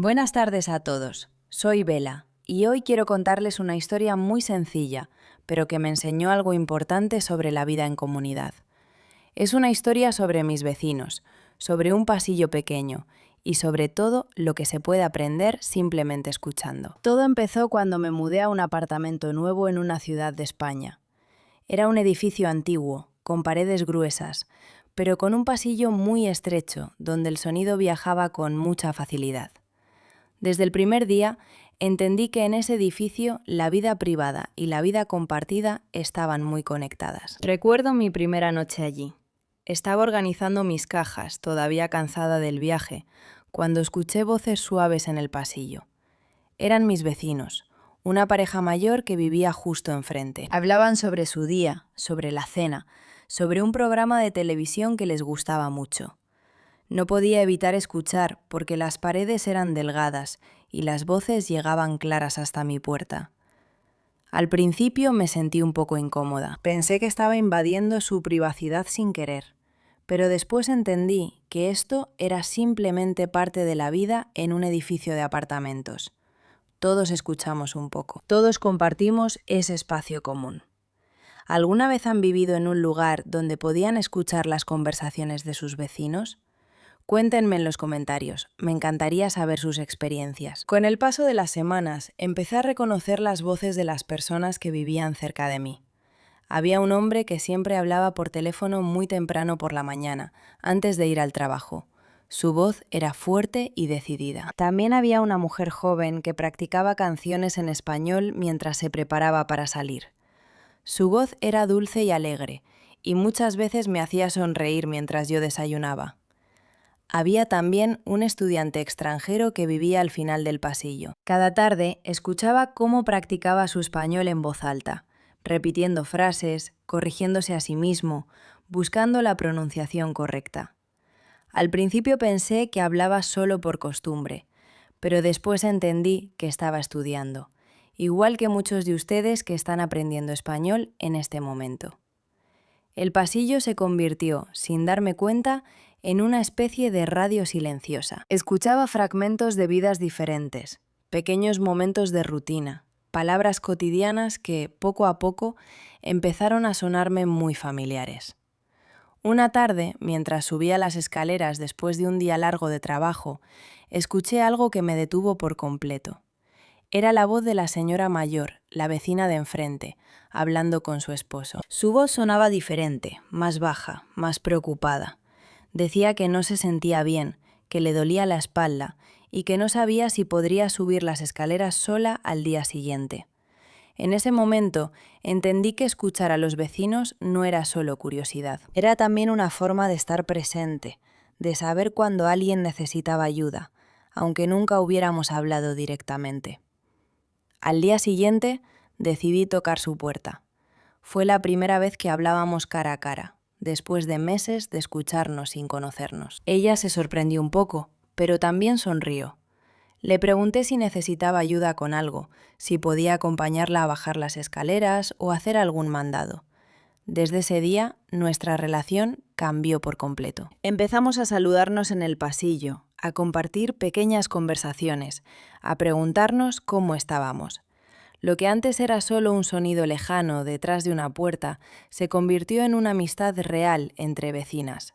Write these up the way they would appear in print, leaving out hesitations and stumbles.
Buenas tardes a todos. Soy Bela y hoy quiero contarles una historia muy sencilla, pero que me enseñó algo importante sobre la vida en comunidad. Es una historia sobre mis vecinos, sobre un pasillo pequeño y sobre todo lo que se puede aprender simplemente escuchando. Todo empezó cuando me mudé a un apartamento nuevo en una ciudad de España. Era un edificio antiguo, con paredes gruesas, pero con un pasillo muy estrecho donde el sonido viajaba con mucha facilidad. Desde el primer día entendí que en ese edificio la vida privada y la vida compartida estaban muy conectadas. Recuerdo mi primera noche allí. Estaba organizando mis cajas, todavía cansada del viaje, cuando escuché voces suaves en el pasillo. Eran mis vecinos, una pareja mayor que vivía justo enfrente. Hablaban sobre su día, sobre la cena, sobre un programa de televisión que les gustaba mucho. No podía evitar escuchar porque las paredes eran delgadas y las voces llegaban claras hasta mi puerta. Al principio me sentí un poco incómoda. Pensé que estaba invadiendo su privacidad sin querer, pero después entendí que esto era simplemente parte de la vida en un edificio de apartamentos. Todos escuchamos un poco. Todos compartimos ese espacio común. ¿Alguna vez han vivido en un lugar donde podían escuchar las conversaciones de sus vecinos? Cuéntenme en los comentarios, me encantaría saber sus experiencias. Con el paso de las semanas, empecé a reconocer las voces de las personas que vivían cerca de mí. Había un hombre que siempre hablaba por teléfono muy temprano por la mañana, antes de ir al trabajo. Su voz era fuerte y decidida. También había una mujer joven que practicaba canciones en español mientras se preparaba para salir. Su voz era dulce y alegre, y muchas veces me hacía sonreír mientras yo desayunaba. Había también un estudiante extranjero que vivía al final del pasillo. Cada tarde escuchaba cómo practicaba su español en voz alta, repitiendo frases, corrigiéndose a sí mismo, buscando la pronunciación correcta. Al principio pensé que hablaba solo por costumbre, pero después entendí que estaba estudiando, igual que muchos de ustedes que están aprendiendo español en este momento. El pasillo se convirtió, sin darme cuenta, en una especie de radio silenciosa. Escuchaba fragmentos de vidas diferentes, pequeños momentos de rutina, palabras cotidianas que, poco a poco, empezaron a sonarme muy familiares. Una tarde, mientras subía las escaleras después de un día largo de trabajo, escuché algo que me detuvo por completo. Era la voz de la señora mayor, la vecina de enfrente, hablando con su esposo. Su voz sonaba diferente, más baja, más preocupada. Decía que no se sentía bien, que le dolía la espalda y que no sabía si podría subir las escaleras sola al día siguiente. En ese momento entendí que escuchar a los vecinos no era solo curiosidad. Era también una forma de estar presente, de saber cuando alguien necesitaba ayuda, aunque nunca hubiéramos hablado directamente. Al día siguiente decidí tocar su puerta. Fue la primera vez que hablábamos cara a cara, después de meses de escucharnos sin conocernos. Ella se sorprendió un poco, pero también sonrió. Le pregunté si necesitaba ayuda con algo, si podía acompañarla a bajar las escaleras o hacer algún mandado. Desde ese día, nuestra relación cambió por completo. Empezamos a saludarnos en el pasillo, a compartir pequeñas conversaciones, a preguntarnos cómo estábamos. Lo que antes era solo un sonido lejano detrás de una puerta se convirtió en una amistad real entre vecinas.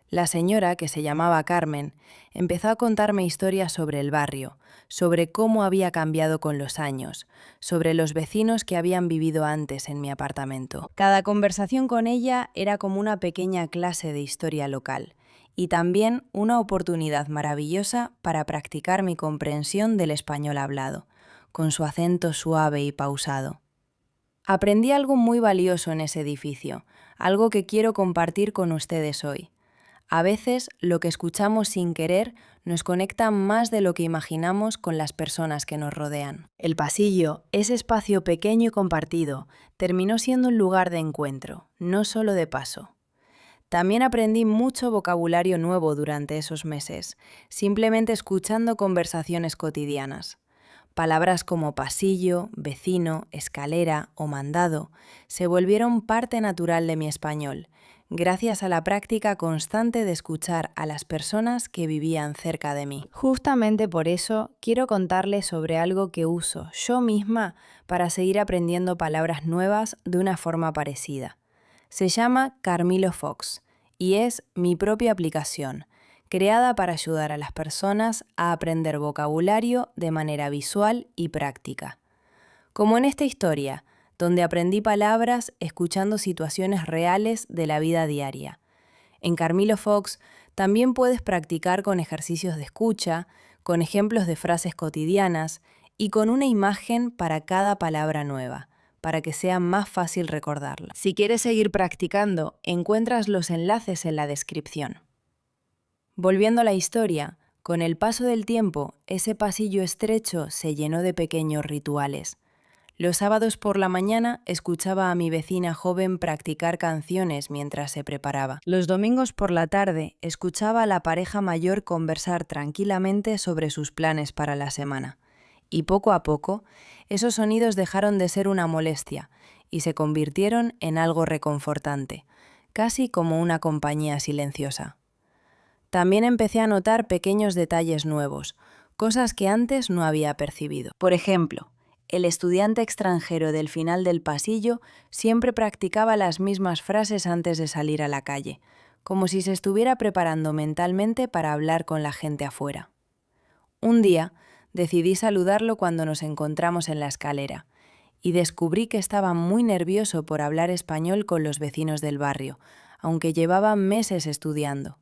La señora, que se llamaba Carmen, empezó a contarme historias sobre el barrio, sobre cómo había cambiado con los años, sobre los vecinos que habían vivido antes en mi apartamento. Cada conversación con ella era como una pequeña clase de historia local y también una oportunidad maravillosa para practicar mi comprensión del español hablado, con su acento suave y pausado. Aprendí algo muy valioso en ese edificio, algo que quiero compartir con ustedes hoy. A veces, lo que escuchamos sin querer nos conecta más de lo que imaginamos con las personas que nos rodean. El pasillo, ese espacio pequeño y compartido, terminó siendo un lugar de encuentro, no solo de paso. También aprendí mucho vocabulario nuevo durante esos meses, simplemente escuchando conversaciones cotidianas. Palabras como pasillo, vecino, escalera o mandado se volvieron parte natural de mi español, gracias a la práctica constante de escuchar a las personas que vivían cerca de mí. Justamente por eso quiero contarles sobre algo que uso yo misma para seguir aprendiendo palabras nuevas de una forma parecida. Se llama Carmilo Fox y es mi propia aplicación, creada para ayudar a las personas a aprender vocabulario de manera visual y práctica. Como en esta historia, donde aprendí palabras escuchando situaciones reales de la vida diaria. En Carmilo Fox también puedes practicar con ejercicios de escucha, con ejemplos de frases cotidianas y con una imagen para cada palabra nueva, para que sea más fácil recordarla. Si quieres seguir practicando, encuentras los enlaces en la descripción. Volviendo a la historia, con el paso del tiempo, ese pasillo estrecho se llenó de pequeños rituales. Los sábados por la mañana escuchaba a mi vecina joven practicar canciones mientras se preparaba. Los domingos por la tarde escuchaba a la pareja mayor conversar tranquilamente sobre sus planes para la semana. Y poco a poco, esos sonidos dejaron de ser una molestia y se convirtieron en algo reconfortante, casi como una compañía silenciosa. También empecé a notar pequeños detalles nuevos, cosas que antes no había percibido. Por ejemplo, el estudiante extranjero del final del pasillo siempre practicaba las mismas frases antes de salir a la calle, como si se estuviera preparando mentalmente para hablar con la gente afuera. Un día, decidí saludarlo cuando nos encontramos en la escalera, y descubrí que estaba muy nervioso por hablar español con los vecinos del barrio, aunque llevaba meses estudiando.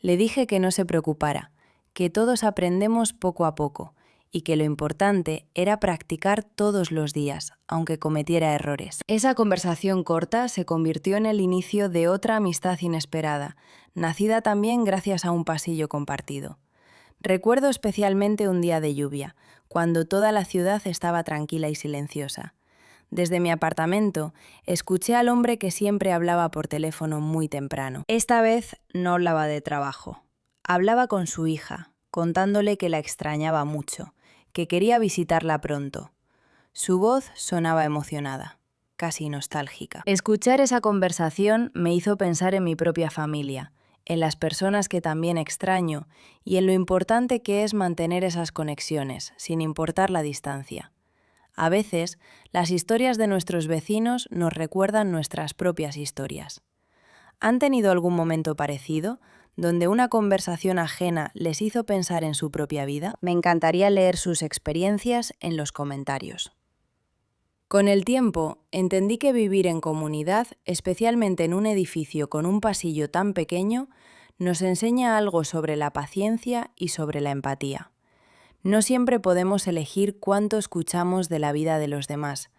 Le dije que no se preocupara, que todos aprendemos poco a poco, y que lo importante era practicar todos los días, aunque cometiera errores. Esa conversación corta se convirtió en el inicio de otra amistad inesperada, nacida también gracias a un pasillo compartido. Recuerdo especialmente un día de lluvia, cuando toda la ciudad estaba tranquila y silenciosa. Desde mi apartamento, escuché al hombre que siempre hablaba por teléfono muy temprano. Esta vez no hablaba de trabajo. Hablaba con su hija, contándole que la extrañaba mucho, que quería visitarla pronto. Su voz sonaba emocionada, casi nostálgica. Escuchar esa conversación me hizo pensar en mi propia familia, en las personas que también extraño y en lo importante que es mantener esas conexiones, sin importar la distancia. A veces, las historias de nuestros vecinos nos recuerdan nuestras propias historias. ¿Han tenido algún momento parecido, donde una conversación ajena les hizo pensar en su propia vida? Me encantaría leer sus experiencias en los comentarios. Con el tiempo, entendí que vivir en comunidad, especialmente en un edificio con un pasillo tan pequeño, nos enseña algo sobre la paciencia y sobre la empatía. No siempre podemos elegir cuánto escuchamos de la vida de los demás,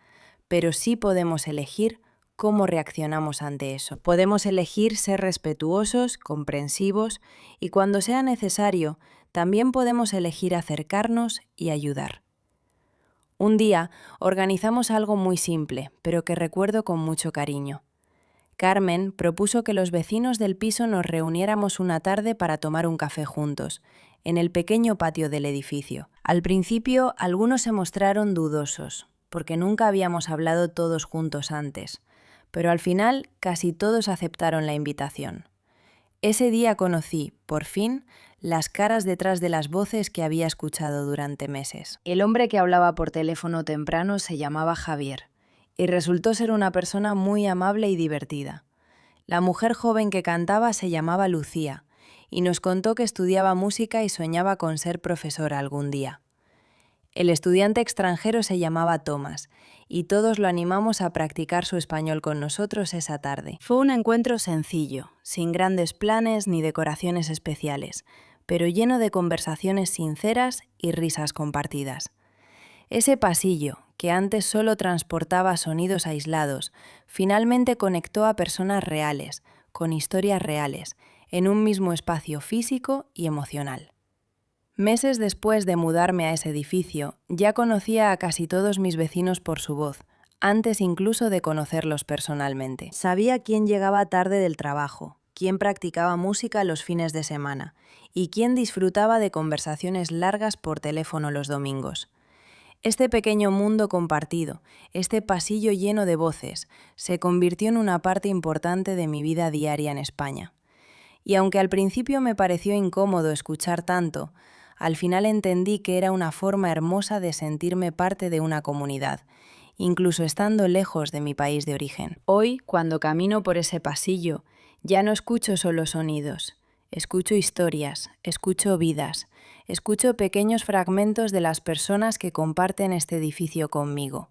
pero sí podemos elegir cómo reaccionamos ante eso. Podemos elegir ser respetuosos, comprensivos y, cuando sea necesario, también podemos elegir acercarnos y ayudar. Un día organizamos algo muy simple, pero que recuerdo con mucho cariño. Carmen propuso que los vecinos del piso nos reuniéramos una tarde para tomar un café juntos, en el pequeño patio del edificio. Al principio, algunos se mostraron dudosos, porque nunca habíamos hablado todos juntos antes, pero al final casi todos aceptaron la invitación. Ese día conocí, por fin, las caras detrás de las voces que había escuchado durante meses. El hombre que hablaba por teléfono temprano se llamaba Javier, y resultó ser una persona muy amable y divertida. La mujer joven que cantaba se llamaba Lucía, y nos contó que estudiaba música y soñaba con ser profesora algún día. El estudiante extranjero se llamaba Tomás, y todos lo animamos a practicar su español con nosotros esa tarde. Fue un encuentro sencillo, sin grandes planes ni decoraciones especiales, pero lleno de conversaciones sinceras y risas compartidas. Ese pasillo, que antes solo transportaba sonidos aislados, finalmente conectó a personas reales, con historias reales, en un mismo espacio físico y emocional. Meses después de mudarme a ese edificio, ya conocía a casi todos mis vecinos por su voz, antes incluso de conocerlos personalmente. Sabía quién llegaba tarde del trabajo, quién practicaba música los fines de semana y quién disfrutaba de conversaciones largas por teléfono los domingos. Este pequeño mundo compartido, este pasillo lleno de voces, se convirtió en una parte importante de mi vida diaria en España. Y aunque al principio me pareció incómodo escuchar tanto, al final entendí que era una forma hermosa de sentirme parte de una comunidad, incluso estando lejos de mi país de origen. Hoy, cuando camino por ese pasillo, ya no escucho solo sonidos, escucho historias, escucho vidas, escucho pequeños fragmentos de las personas que comparten este edificio conmigo.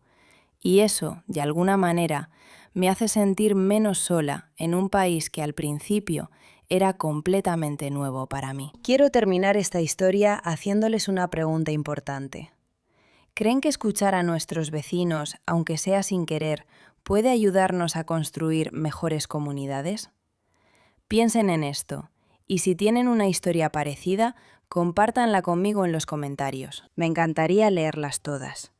Y eso, de alguna manera, me hace sentir menos sola en un país que al principio era completamente nuevo para mí. Quiero terminar esta historia haciéndoles una pregunta importante. ¿Creen que escuchar a nuestros vecinos, aunque sea sin querer, puede ayudarnos a construir mejores comunidades? Piensen en esto, y si tienen una historia parecida, compártanla conmigo en los comentarios. Me encantaría leerlas todas.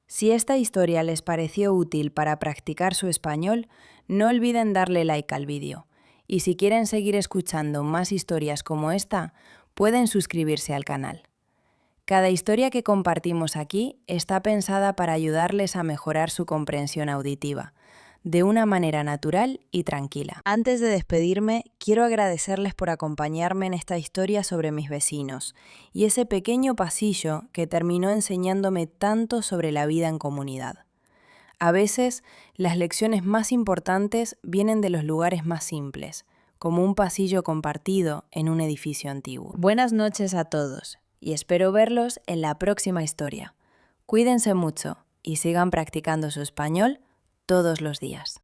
Si esta historia les pareció útil para practicar su español, no olviden darle like al vídeo. Y si quieren seguir escuchando más historias como esta, pueden suscribirse al canal. Cada historia que compartimos aquí está pensada para ayudarles a mejorar su comprensión auditiva, de una manera natural y tranquila. Antes de despedirme, quiero agradecerles por acompañarme en esta historia sobre mis vecinos y ese pequeño pasillo que terminó enseñándome tanto sobre la vida en comunidad. A veces, las lecciones más importantes vienen de los lugares más simples, como un pasillo compartido en un edificio antiguo. Buenas noches a todos y espero verlos en la próxima historia. Cuídense mucho y sigan practicando su español todos los días.